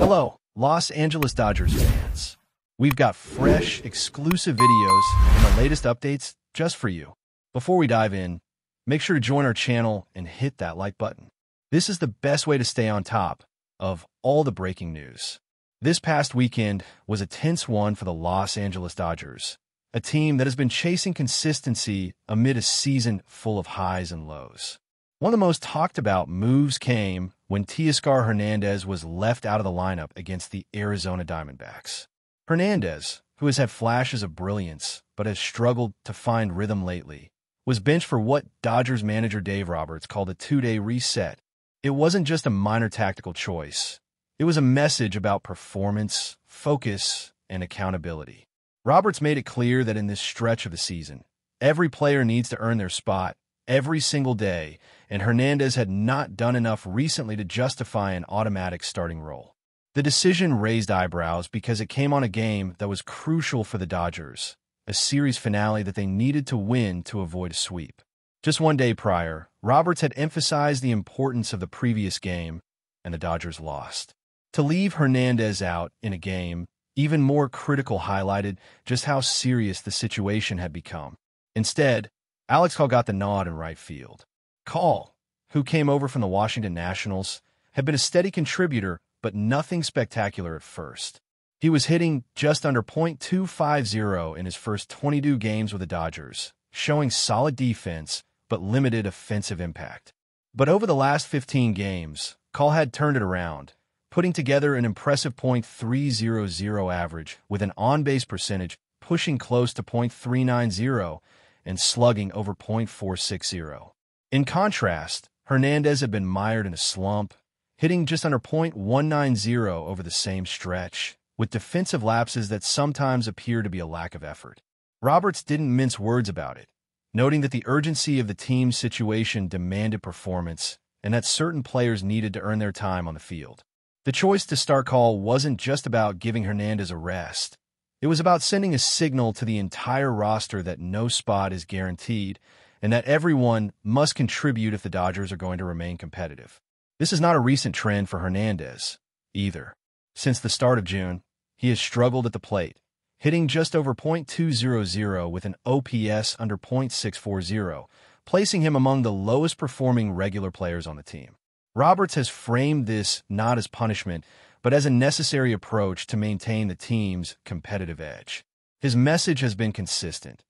Hello, Los Angeles Dodgers fans. We've got fresh, exclusive videos and the latest updates just for you. Before we dive in, make sure to join our channel and hit that like button. This is the best way to stay on top of all the breaking news. This past weekend was a tense one for the Los Angeles Dodgers, a team that has been chasing consistency amid a season full of highs and lows. One of the most talked about moves came when Teoscar Hernandez was left out of the lineup against the Arizona Diamondbacks. Hernandez, who has had flashes of brilliance but has struggled to find rhythm lately, was benched for what Dodgers manager Dave Roberts called a two-day reset. It wasn't just a minor tactical choice. It was a message about performance, focus, and accountability. Roberts made it clear that in this stretch of the season, every player needs to earn their spot every single day, and Hernandez had not done enough recently to justify an automatic starting role. The decision raised eyebrows because it came on a game that was crucial for the Dodgers, a series finale that they needed to win to avoid a sweep. Just one day prior, Roberts had emphasized the importance of the previous game, and the Dodgers lost. To leave Hernandez out in a game even more critical highlighted just how serious the situation had become. Instead, Alex Call got the nod in right field. Call, who came over from the Washington Nationals, had been a steady contributor, but nothing spectacular at first. He was hitting just under .250 in his first 22 games with the Dodgers, showing solid defense, but limited offensive impact. But over the last 15 games, Call had turned it around, putting together an impressive .300 average with an on-base percentage pushing close to .390 and slugging over .460. In contrast, Hernandez had been mired in a slump, hitting just under .190 over the same stretch, with defensive lapses that sometimes appear to be a lack of effort. Roberts didn't mince words about it, noting that the urgency of the team's situation demanded performance and that certain players needed to earn their time on the field. The choice to start Call wasn't just about giving Hernandez a rest. It was about sending a signal to the entire roster that no spot is guaranteed and that everyone must contribute if the Dodgers are going to remain competitive. This is not a recent trend for Hernandez, either. Since the start of June, he has struggled at the plate, hitting just over .200 with an OPS under .640, placing him among the lowest-performing regular players on the team. Roberts has framed this not as punishment, but as a necessary approach to maintain the team's competitive edge. His message has been consistent.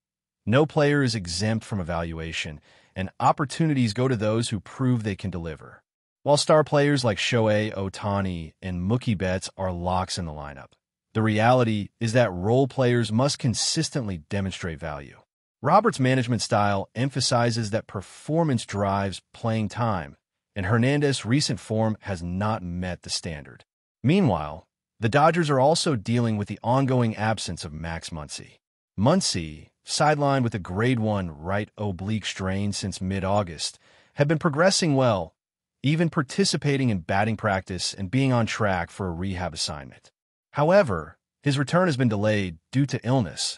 No player is exempt from evaluation, and opportunities go to those who prove they can deliver. While star players like Shohei Ohtani and Mookie Betts are locks in the lineup, the reality is that role players must consistently demonstrate value. Roberts' management style emphasizes that performance drives playing time, and Hernandez's recent form has not met the standard. Meanwhile, the Dodgers are also dealing with the ongoing absence of Max Muncy. Muncy, sidelined with a grade 1 right oblique strain since mid-August, had been progressing well, even participating in batting practice and being on track for a rehab assignment. However, his return has been delayed due to illness,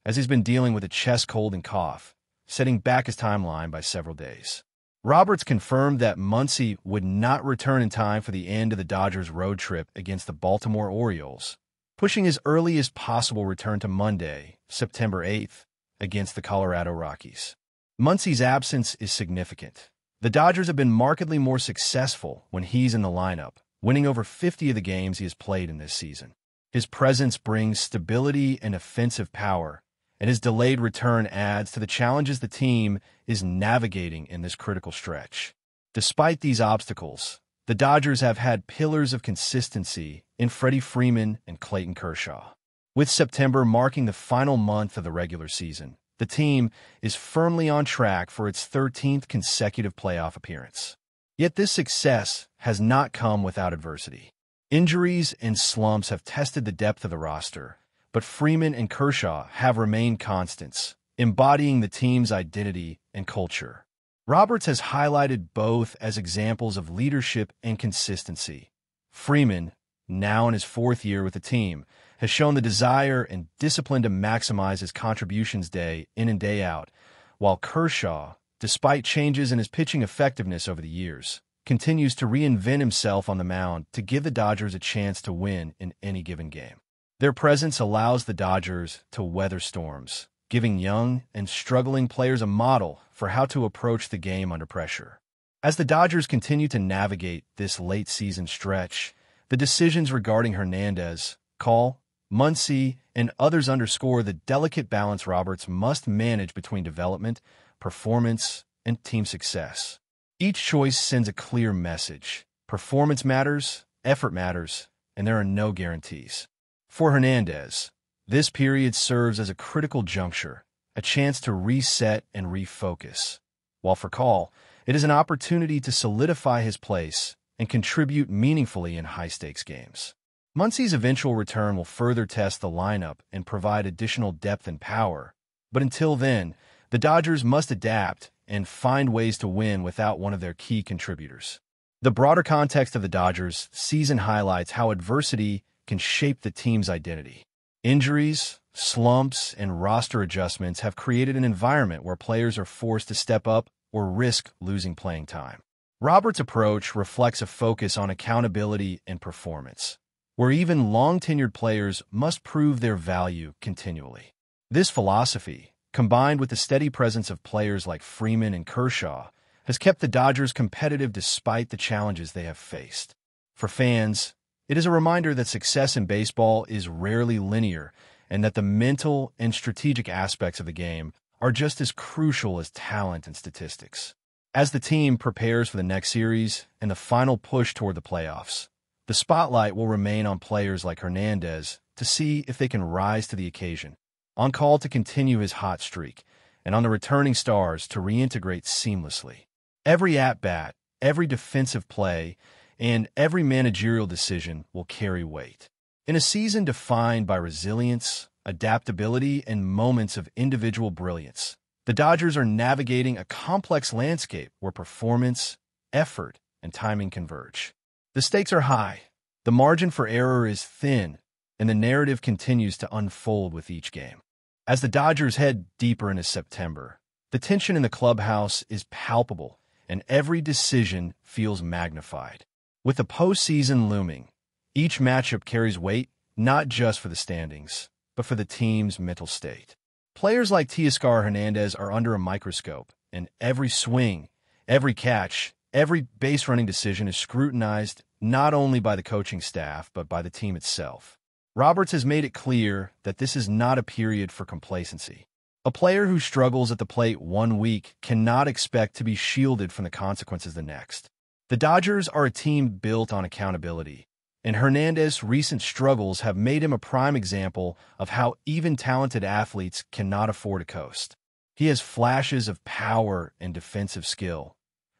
as he's been dealing with a chest cold and cough, setting back his timeline by several days. Roberts confirmed that Muncy would not return in time for the end of the Dodgers' road trip against the Baltimore Orioles, pushing his earliest possible return to Monday, September 8th, against the Colorado Rockies. Muncy's absence is significant. The Dodgers have been markedly more successful when he's in the lineup, winning over 50 of the games he has played in this season. His presence brings stability and offensive power, and his delayed return adds to the challenges the team is navigating in this critical stretch. Despite these obstacles, the Dodgers have had pillars of consistency in Freddie Freeman and Clayton Kershaw. With September marking the final month of the regular season, the team is firmly on track for its 13th consecutive playoff appearance. Yet this success has not come without adversity. Injuries and slumps have tested the depth of the roster, but Freeman and Kershaw have remained constants, embodying the team's identity and culture. Roberts has highlighted both as examples of leadership and consistency. Freeman, now in his 4th year with the team, has shown the desire and discipline to maximize his contributions day in and day out, while Kershaw, despite changes in his pitching effectiveness over the years, continues to reinvent himself on the mound to give the Dodgers a chance to win in any given game. Their presence allows the Dodgers to weather storms, giving young and struggling players a model for how to approach the game under pressure. As the Dodgers continue to navigate this late-season stretch, the decisions regarding Hernandez, Call, Muncy, and others underscore the delicate balance Roberts must manage between development, performance, and team success. Each choice sends a clear message. Performance matters, effort matters, and there are no guarantees. For Hernandez, this period serves as a critical juncture, a chance to reset and refocus. While for Call, it is an opportunity to solidify his place and contribute meaningfully in high-stakes games. Muncy's eventual return will further test the lineup and provide additional depth and power, but until then, the Dodgers must adapt and find ways to win without one of their key contributors. The broader context of the Dodgers' season highlights how adversity can shape the team's identity. Injuries, slumps, and roster adjustments have created an environment where players are forced to step up or risk losing playing time. Roberts' approach reflects a focus on accountability and performance, where even long-tenured players must prove their value continually. This philosophy, combined with the steady presence of players like Freeman and Kershaw, has kept the Dodgers competitive despite the challenges they have faced. For fans, it is a reminder that success in baseball is rarely linear and that the mental and strategic aspects of the game are just as crucial as talent and statistics. As the team prepares for the next series and the final push toward the playoffs, the spotlight will remain on players like Hernandez to see if they can rise to the occasion, on Call to continue his hot streak, and on the returning stars to reintegrate seamlessly. Every at-bat, every defensive play, and every managerial decision will carry weight. In a season defined by resilience, adaptability, and moments of individual brilliance, the Dodgers are navigating a complex landscape where performance, effort, and timing converge. The stakes are high, the margin for error is thin, and the narrative continues to unfold with each game. As the Dodgers head deeper into September, the tension in the clubhouse is palpable, and every decision feels magnified. With the postseason looming, each matchup carries weight not just for the standings, but for the team's mental state. Players like Teoscar Hernandez are under a microscope, and every swing, every catch, every base-running decision is scrutinized not only by the coaching staff, but by the team itself. Roberts has made it clear that this is not a period for complacency. A player who struggles at the plate one week cannot expect to be shielded from the consequences the next. The Dodgers are a team built on accountability, and Hernandez's recent struggles have made him a prime example of how even talented athletes cannot afford to coast. He has flashes of power and defensive skill,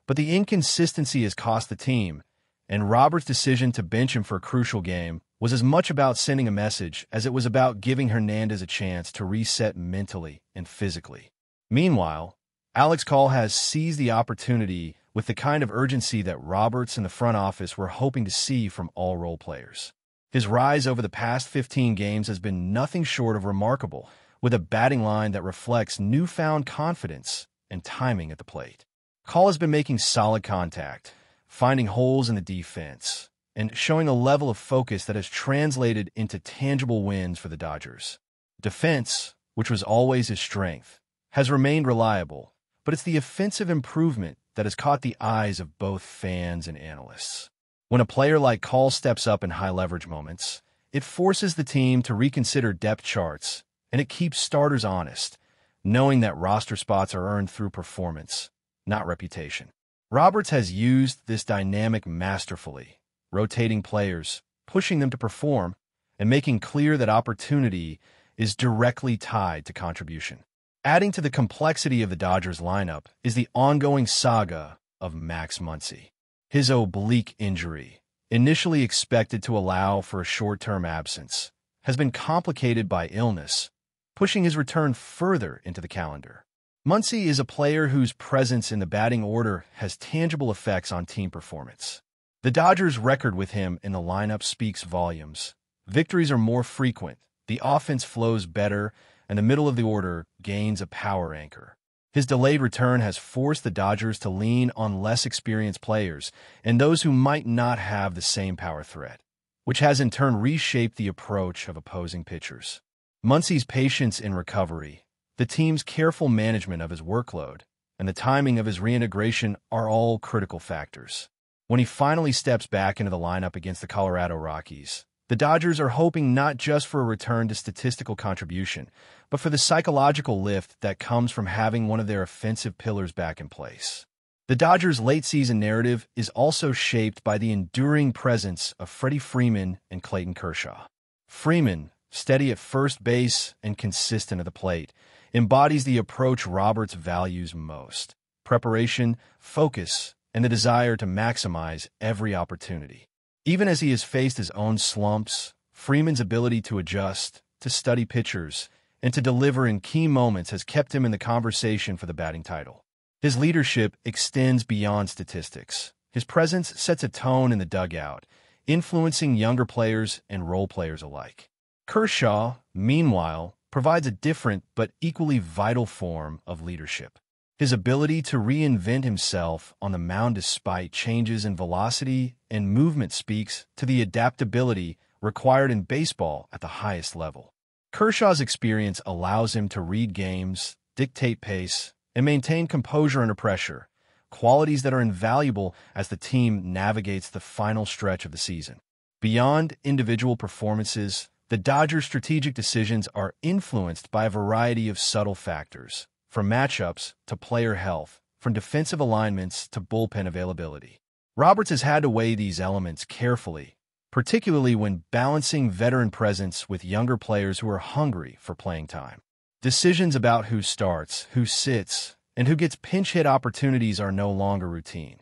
but the inconsistency has cost the team, and Roberts' decision to bench him for a crucial game was as much about sending a message as it was about giving Hernandez a chance to reset mentally and physically. Meanwhile, Alex Call has seized the opportunity with the kind of urgency that Roberts and the front office were hoping to see from all role players. His rise over the past 15 games has been nothing short of remarkable, with a batting line that reflects newfound confidence and timing at the plate. Call has been making solid contact, finding holes in the defense, and showing a level of focus that has translated into tangible wins for the Dodgers. Defense, which was always his strength, has remained reliable, but it's the offensive improvement that has caught the eyes of both fans and analysts. When a player like Call steps up in high-leverage moments, it forces the team to reconsider depth charts, and it keeps starters honest, knowing that roster spots are earned through performance, not reputation. Roberts has used this dynamic masterfully, rotating players, pushing them to perform, and making clear that opportunity is directly tied to contribution. Adding to the complexity of the Dodgers lineup is the ongoing saga of Max Muncy. His oblique injury, initially expected to allow for a short-term absence, has been complicated by illness, pushing his return further into the calendar. Muncy is a player whose presence in the batting order has tangible effects on team performance. The Dodgers' record with him in the lineup speaks volumes. Victories are more frequent, the offense flows better, and the middle of the order gains a power anchor. His delayed return has forced the Dodgers to lean on less experienced players and those who might not have the same power threat, which has in turn reshaped the approach of opposing pitchers. Muncy's patience in recovery, the team's careful management of his workload, and the timing of his reintegration are all critical factors. When he finally steps back into the lineup against the Colorado Rockies, the Dodgers are hoping not just for a return to statistical contribution, but for the psychological lift that comes from having one of their offensive pillars back in place. The Dodgers' late-season narrative is also shaped by the enduring presence of Freddie Freeman and Clayton Kershaw. Freeman, steady at first base and consistent at the plate, embodies the approach Roberts values most: preparation, focus, and the desire to maximize every opportunity. Even as he has faced his own slumps, Freeman's ability to adjust, to study pitchers, and to deliver in key moments has kept him in the conversation for the batting title. His leadership extends beyond statistics. His presence sets a tone in the dugout, influencing younger players and role players alike. Kershaw, meanwhile, provides a different but equally vital form of leadership. His ability to reinvent himself on the mound despite changes in velocity and movement speaks to the adaptability required in baseball at the highest level. Kershaw's experience allows him to read games, dictate pace, and maintain composure under pressure, qualities that are invaluable as the team navigates the final stretch of the season. Beyond individual performances, the Dodgers' strategic decisions are influenced by a variety of subtle factors, from matchups to player health, from defensive alignments to bullpen availability. Roberts has had to weigh these elements carefully, particularly when balancing veteran presence with younger players who are hungry for playing time. Decisions about who starts, who sits, and who gets pinch-hit opportunities are no longer routine.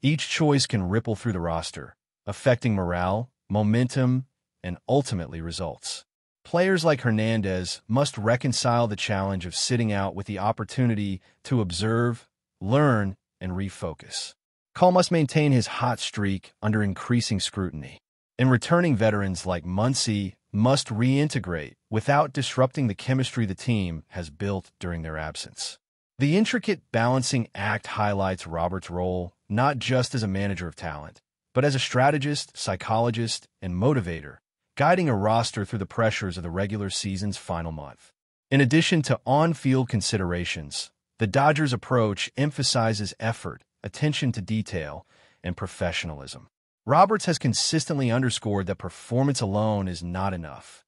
Each choice can ripple through the roster, affecting morale, momentum, and ultimately results. Players like Hernandez must reconcile the challenge of sitting out with the opportunity to observe, learn, and refocus. Cole must maintain his hot streak under increasing scrutiny. And returning veterans like Muncy must reintegrate without disrupting the chemistry the team has built during their absence. The intricate balancing act highlights Roberts' role not just as a manager of talent, but as a strategist, psychologist, and motivator, guiding a roster through the pressures of the regular season's final month. In addition to on-field considerations, the Dodgers' approach emphasizes effort, attention to detail, and professionalism. Roberts has consistently underscored that performance alone is not enough.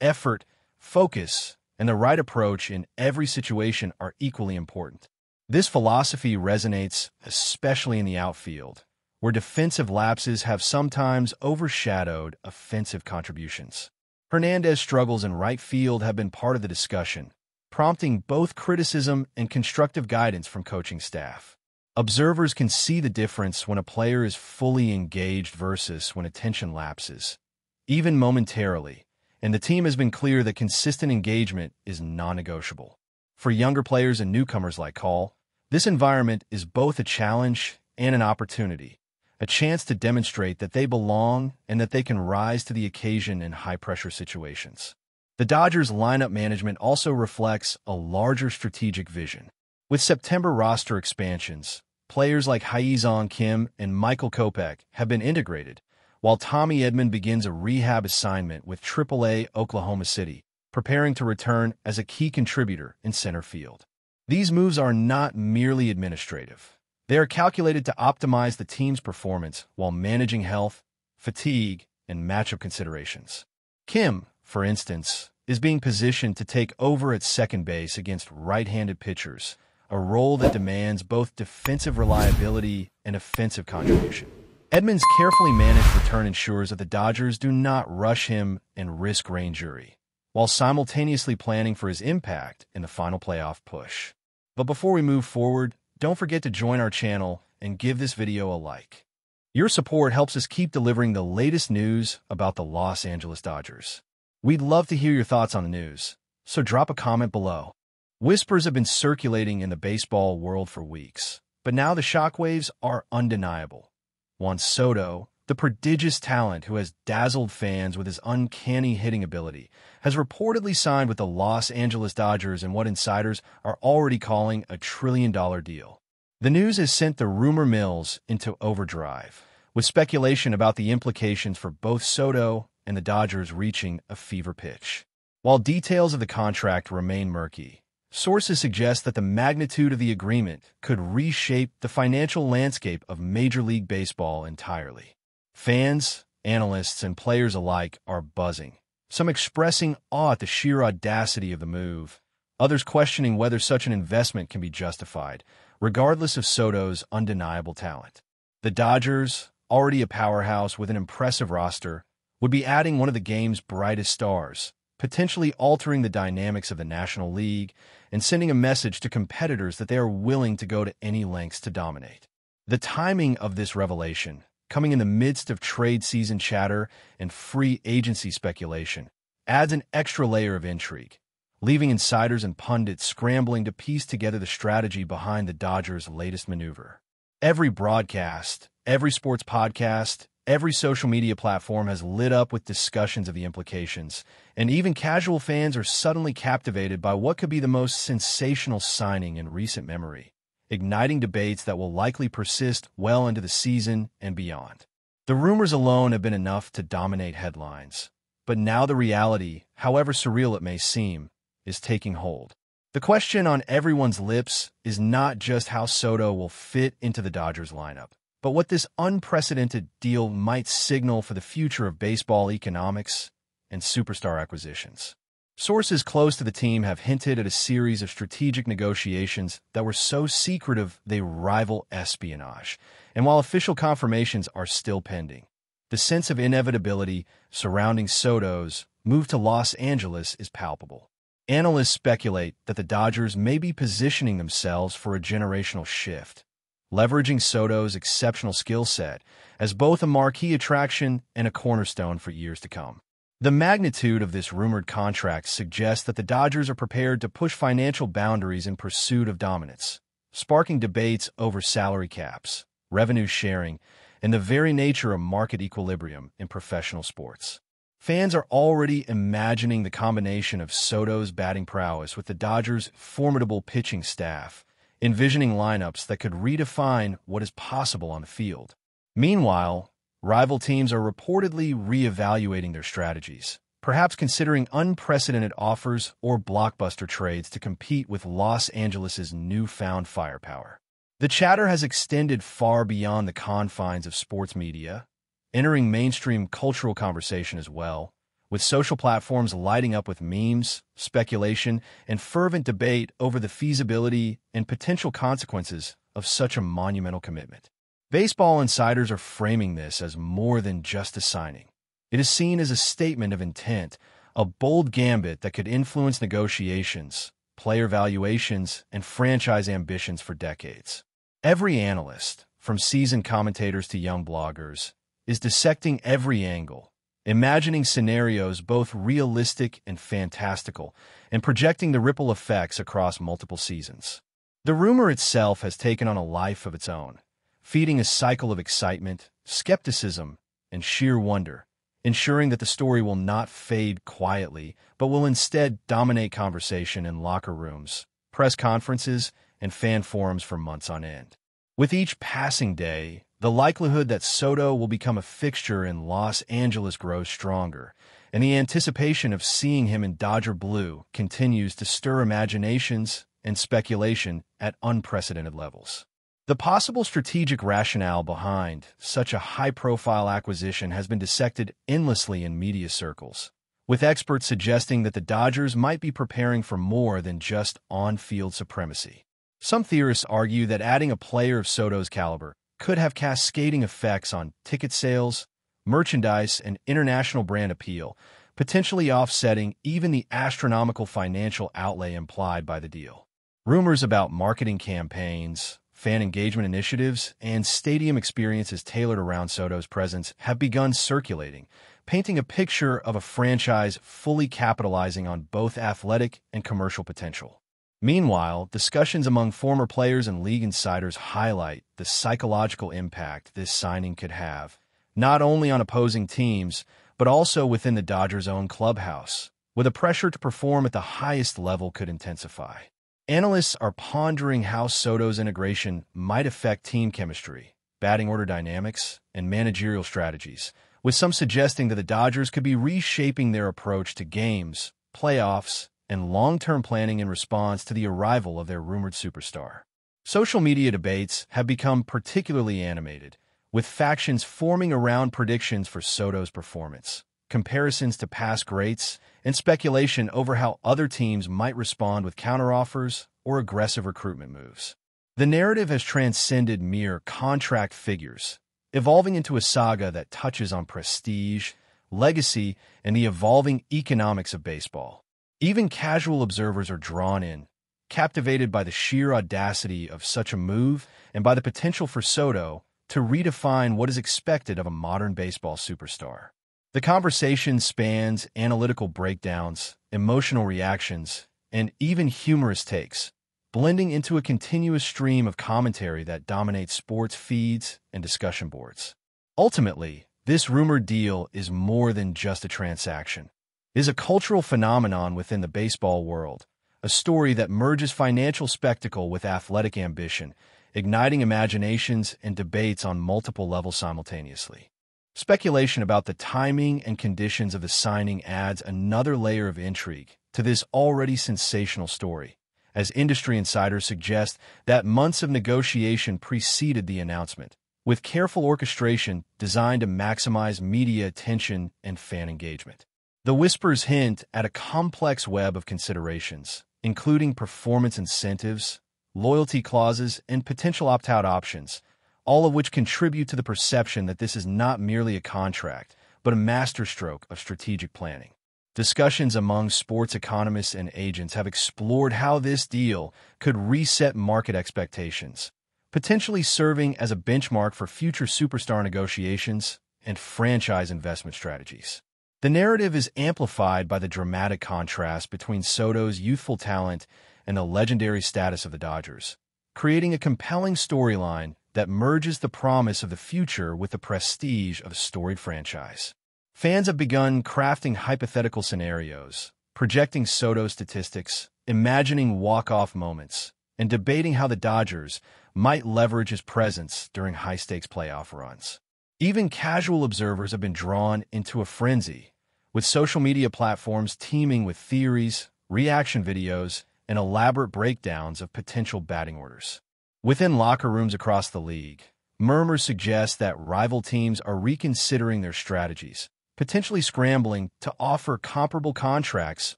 Effort, focus, and the right approach in every situation are equally important. This philosophy resonates especially in the outfield, where defensive lapses have sometimes overshadowed offensive contributions. Hernandez's struggles in right field have been part of the discussion, prompting both criticism and constructive guidance from coaching staff. Observers can see the difference when a player is fully engaged versus when attention lapses, even momentarily, and the team has been clear that consistent engagement is non-negotiable. For younger players and newcomers like Cole, this environment is both a challenge and an opportunity, a chance to demonstrate that they belong and that they can rise to the occasion in high-pressure situations. The Dodgers' lineup management also reflects a larger strategic vision. With September roster expansions, players like Hye-Sung Kim and Michael Kopech have been integrated, while Tommy Edman begins a rehab assignment with AAA Oklahoma City, preparing to return as a key contributor in center field. These moves are not merely administrative. They are calculated to optimize the team's performance while managing health, fatigue, and matchup considerations. Kim, for instance, is being positioned to take over at second base against right-handed pitchers, a role that demands both defensive reliability and offensive contribution. Edman's carefully managed return ensures that the Dodgers do not rush him and risk rain jury, while simultaneously planning for his impact in the final playoff push. But before we move forward, don't forget to join our channel and give this video a like. Your support helps us keep delivering the latest news about the Los Angeles Dodgers. We'd love to hear your thoughts on the news, so drop a comment below. Whispers have been circulating in the baseball world for weeks, but now the shockwaves are undeniable. Juan Soto, The prodigious talent who has dazzled fans with his uncanny hitting ability has reportedly signed with the Los Angeles Dodgers in what insiders are already calling a $1 trillion deal. The news has sent the rumor mills into overdrive, with speculation about the implications for both SOTO and the Dodgers reaching a fever pitch. While details of the contract remain murky, sources suggest that the magnitude of the agreement could reshape the financial landscape of Major League Baseball entirely. Fans, analysts, and players alike are buzzing, some expressing awe at the sheer audacity of the move, others questioning whether such an investment can be justified, regardless of SOTO's undeniable talent. The Dodgers, already a powerhouse with an impressive roster, would be adding one of the game's brightest stars, potentially altering the dynamics of the National League and sending a message to competitors that they are willing to go to any lengths to dominate. The timing of this revelation, coming in the midst of trade season chatter and free agency speculation, adds an extra layer of intrigue, leaving insiders and pundits scrambling to piece together the strategy behind the Dodgers' latest maneuver. Every broadcast, every sports podcast, every social media platform has lit up with discussions of the implications, and even casual fans are suddenly captivated by what could be the most sensational signing in recent memory, igniting debates that will likely persist well into the season and beyond. The rumors alone have been enough to dominate headlines, but now the reality, however surreal it may seem, is taking hold. The question on everyone's lips is not just how SOTO will fit into the Dodgers lineup, but what this unprecedented deal might signal for the future of baseball economics and superstar acquisitions. Sources close to the team have hinted at a series of strategic negotiations that were so secretive they rival espionage, and while official confirmations are still pending, the sense of inevitability surrounding SOTO's move to Los Angeles is palpable. Analysts speculate that the Dodgers may be positioning themselves for a generational shift, leveraging SOTO's exceptional skill set as both a marquee attraction and a cornerstone for years to come. The magnitude of this rumored contract suggests that the Dodgers are prepared to push financial boundaries in pursuit of dominance, sparking debates over salary caps, revenue sharing, and the very nature of market equilibrium in professional sports. Fans are already imagining the combination of SOTO's batting prowess with the Dodgers' formidable pitching staff, envisioning lineups that could redefine what is possible on the field. Meanwhile, rival teams are reportedly re-evaluating their strategies, perhaps considering unprecedented offers or blockbuster trades to compete with Los Angeles' newfound firepower. The chatter has extended far beyond the confines of sports media, entering mainstream cultural conversation as well, with social platforms lighting up with memes, speculation, and fervent debate over the feasibility and potential consequences of such a monumental commitment. Baseball insiders are framing this as more than just a signing. It is seen as a statement of intent, a bold gambit that could influence negotiations, player valuations, and franchise ambitions for decades. Every analyst, from seasoned commentators to young bloggers, is dissecting every angle, imagining scenarios both realistic and fantastical, and projecting the ripple effects across multiple seasons. The rumor itself has taken on a life of its own, feeding a cycle of excitement, skepticism, and sheer wonder, ensuring that the story will not fade quietly, but will instead dominate conversation in locker rooms, press conferences, and fan forums for months on end. With each passing day, the likelihood that SOTO will become a fixture in Los Angeles grows stronger, and the anticipation of seeing him in Dodger blue continues to stir imaginations and speculation at unprecedented levels. The possible strategic rationale behind such a high-profile acquisition has been dissected endlessly in media circles, with experts suggesting that the Dodgers might be preparing for more than just on-field supremacy. Some theorists argue that adding a player of SOTO's caliber could have cascading effects on ticket sales, merchandise, and international brand appeal, potentially offsetting even the astronomical financial outlay implied by the deal. Rumors about marketing campaigns, fan engagement initiatives, and stadium experiences tailored around SOTO's presence have begun circulating, painting a picture of a franchise fully capitalizing on both athletic and commercial potential. Meanwhile, discussions among former players and league insiders highlight the psychological impact this signing could have, not only on opposing teams, but also within the Dodgers' own clubhouse, where the pressure to perform at the highest level could intensify. Analysts are pondering how Soto's integration might affect team chemistry, batting order dynamics, and managerial strategies, with some suggesting that the Dodgers could be reshaping their approach to games, playoffs, and long-term planning in response to the arrival of their rumored superstar. Social media debates have become particularly animated, with factions forming around predictions for Soto's performance, comparisons to past greats, and speculation over how other teams might respond with counteroffers or aggressive recruitment moves. The narrative has transcended mere contract figures, evolving into a saga that touches on prestige, legacy, and the evolving economics of baseball. Even casual observers are drawn in, captivated by the sheer audacity of such a move and by the potential for Soto to redefine what is expected of a modern baseball superstar. The conversation spans analytical breakdowns, emotional reactions, and even humorous takes, blending into a continuous stream of commentary that dominates sports feeds and discussion boards. Ultimately, this rumored deal is more than just a transaction. It is a cultural phenomenon within the baseball world, a story that merges financial spectacle with athletic ambition, igniting imaginations and debates on multiple levels simultaneously. Speculation about the timing and conditions of the signing adds another layer of intrigue to this already sensational story, as industry insiders suggest that months of negotiation preceded the announcement, with careful orchestration designed to maximize media attention and fan engagement. The whispers hint at a complex web of considerations, including performance incentives, loyalty clauses, and potential opt-out options, all of which contribute to the perception that this is not merely a contract, but a masterstroke of strategic planning. Discussions among sports economists and agents have explored how this deal could reset market expectations, potentially serving as a benchmark for future superstar negotiations and franchise investment strategies. The narrative is amplified by the dramatic contrast between Soto's youthful talent and the legendary status of the Dodgers, creating a compelling storyline that merges the promise of the future with the prestige of a storied franchise. Fans have begun crafting hypothetical scenarios, projecting Soto statistics, imagining walk-off moments, and debating how the Dodgers might leverage his presence during high-stakes playoff runs. Even casual observers have been drawn into a frenzy, with social media platforms teeming with theories, reaction videos, and elaborate breakdowns of potential batting orders. Within locker rooms across the league, murmurs suggest that rival teams are reconsidering their strategies, potentially scrambling to offer comparable contracts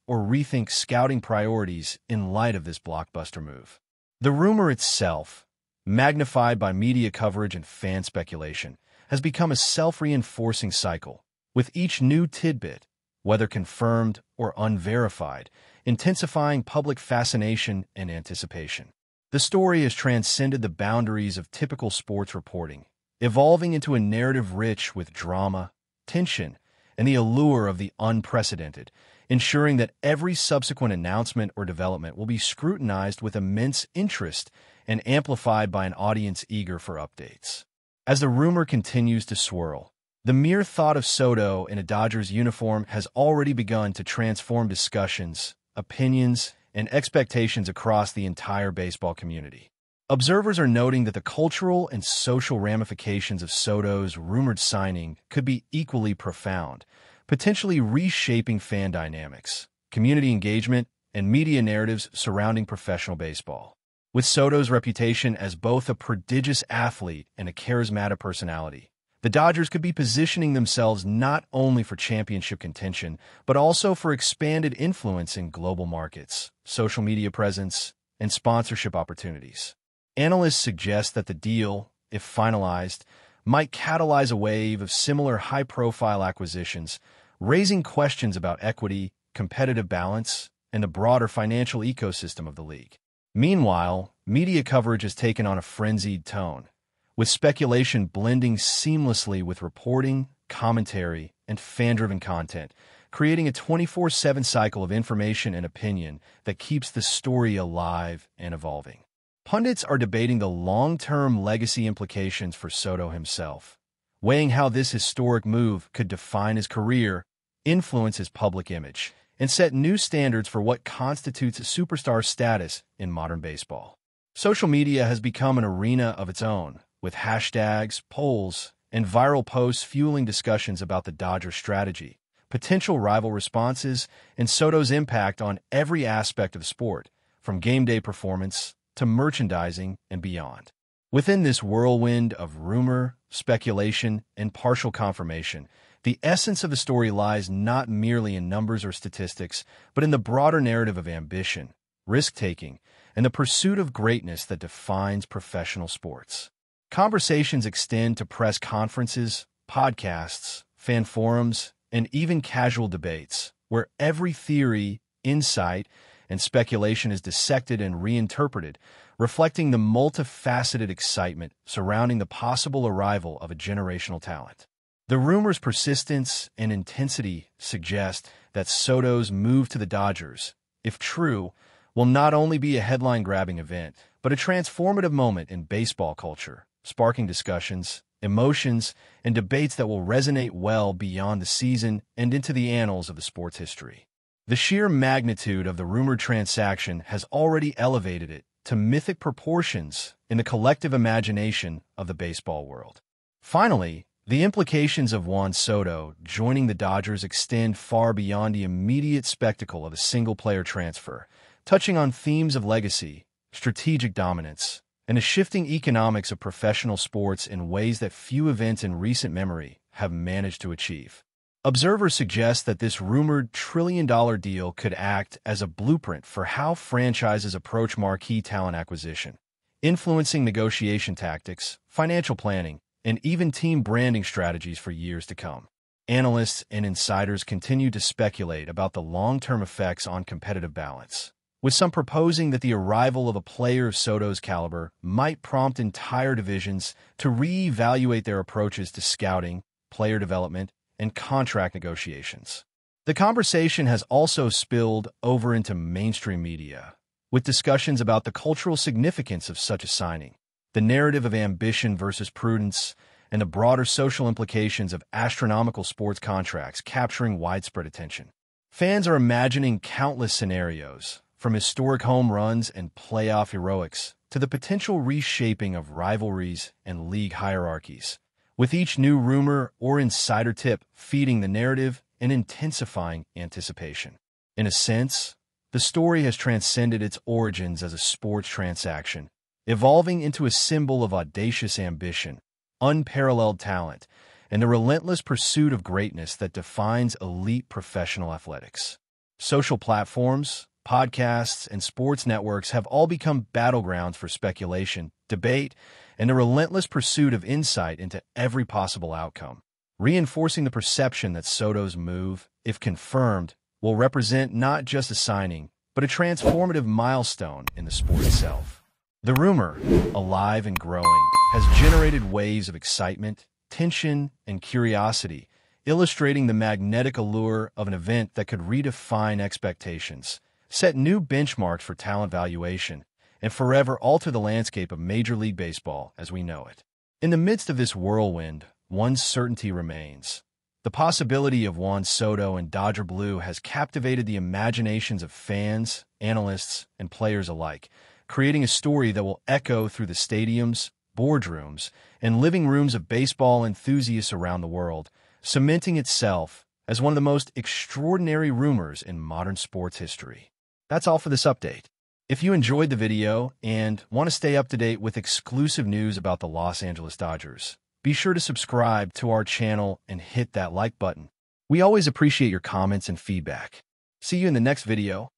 or rethink scouting priorities in light of this blockbuster move. The rumor itself, magnified by media coverage and fan speculation, has become a self-reinforcing cycle, with each new tidbit, whether confirmed or unverified, intensifying public fascination and anticipation. The story has transcended the boundaries of typical sports reporting, evolving into a narrative rich with drama, tension, and the allure of the unprecedented, ensuring that every subsequent announcement or development will be scrutinized with immense interest and amplified by an audience eager for updates. As the rumor continues to swirl, the mere thought of Soto in a Dodgers uniform has already begun to transform discussions, opinions, and expectations across the entire baseball community. Observers are noting that the cultural and social ramifications of Soto's rumored signing could be equally profound, potentially reshaping fan dynamics, community engagement, and media narratives surrounding professional baseball. With Soto's reputation as both a prodigious athlete and a charismatic personality, the Dodgers could be positioning themselves not only for championship contention, but also for expanded influence in global markets, social media presence, and sponsorship opportunities. Analysts suggest that the deal, if finalized, might catalyze a wave of similar high-profile acquisitions, raising questions about equity, competitive balance, and the broader financial ecosystem of the league. Meanwhile, media coverage has taken on a frenzied tone, with speculation blending seamlessly with reporting, commentary, and fan-driven content, creating a 24/7 cycle of information and opinion that keeps the story alive and evolving. Pundits are debating the long-term legacy implications for Soto himself, weighing how this historic move could define his career, influence his public image, and set new standards for what constitutes a superstar status in modern baseball. Social media has become an arena of its own, with hashtags, polls, and viral posts fueling discussions about the Dodgers' strategy, potential rival responses, and Soto's impact on every aspect of the sport, from game day performance to merchandising and beyond. Within this whirlwind of rumor, speculation, and partial confirmation, the essence of the story lies not merely in numbers or statistics, but in the broader narrative of ambition, risk-taking, and the pursuit of greatness that defines professional sports. Conversations extend to press conferences, podcasts, fan forums, and even casual debates, where every theory, insight, and speculation is dissected and reinterpreted, reflecting the multifaceted excitement surrounding the possible arrival of a generational talent. The rumors' persistence and intensity suggest that Soto's move to the Dodgers, if true, will not only be a headline-grabbing event, but a transformative moment in baseball culture, sparking discussions, emotions, and debates that will resonate well beyond the season and into the annals of the sport's history. The sheer magnitude of the rumored transaction has already elevated it to mythic proportions in the collective imagination of the baseball world. Finally, the implications of Juan Soto joining the Dodgers extend far beyond the immediate spectacle of a single-player transfer, touching on themes of legacy, strategic dominance, and the shifting economics of professional sports in ways that few events in recent memory have managed to achieve. Observers suggest that this rumored trillion-dollar deal could act as a blueprint for how franchises approach marquee talent acquisition, influencing negotiation tactics, financial planning, and even team branding strategies for years to come. Analysts and insiders continue to speculate about the long-term effects on competitive balance, with some proposing that the arrival of a player of Soto's caliber might prompt entire divisions to re-evaluate their approaches to scouting, player development, and contract negotiations. The conversation has also spilled over into mainstream media, with discussions about the cultural significance of such a signing, the narrative of ambition versus prudence, and the broader social implications of astronomical sports contracts capturing widespread attention. Fans are imagining countless scenarios, from historic home runs and playoff heroics to the potential reshaping of rivalries and league hierarchies, with each new rumor or insider tip feeding the narrative and intensifying anticipation. In a sense, the story has transcended its origins as a sports transaction, evolving into a symbol of audacious ambition, unparalleled talent, and the relentless pursuit of greatness that defines elite professional athletics. Social platforms, podcasts, and sports networks have all become battlegrounds for speculation, debate, and the relentless pursuit of insight into every possible outcome, reinforcing the perception that Soto's move, if confirmed, will represent not just a signing, but a transformative milestone in the sport itself. The rumor, alive and growing, has generated waves of excitement, tension, and curiosity, illustrating the magnetic allure of an event that could redefine expectations, set new benchmarks for talent valuation, and forever alter the landscape of Major League Baseball as we know it. In the midst of this whirlwind, one certainty remains. The possibility of Juan Soto and Dodger Blue has captivated the imaginations of fans, analysts, and players alike, creating a story that will echo through the stadiums, boardrooms, and living rooms of baseball enthusiasts around the world, cementing itself as one of the most extraordinary rumors in modern sports history. That's all for this update. If you enjoyed the video and want to stay up to date with exclusive news about the Los Angeles Dodgers, be sure to subscribe to our channel and hit that like button. We always appreciate your comments and feedback. See you in the next video.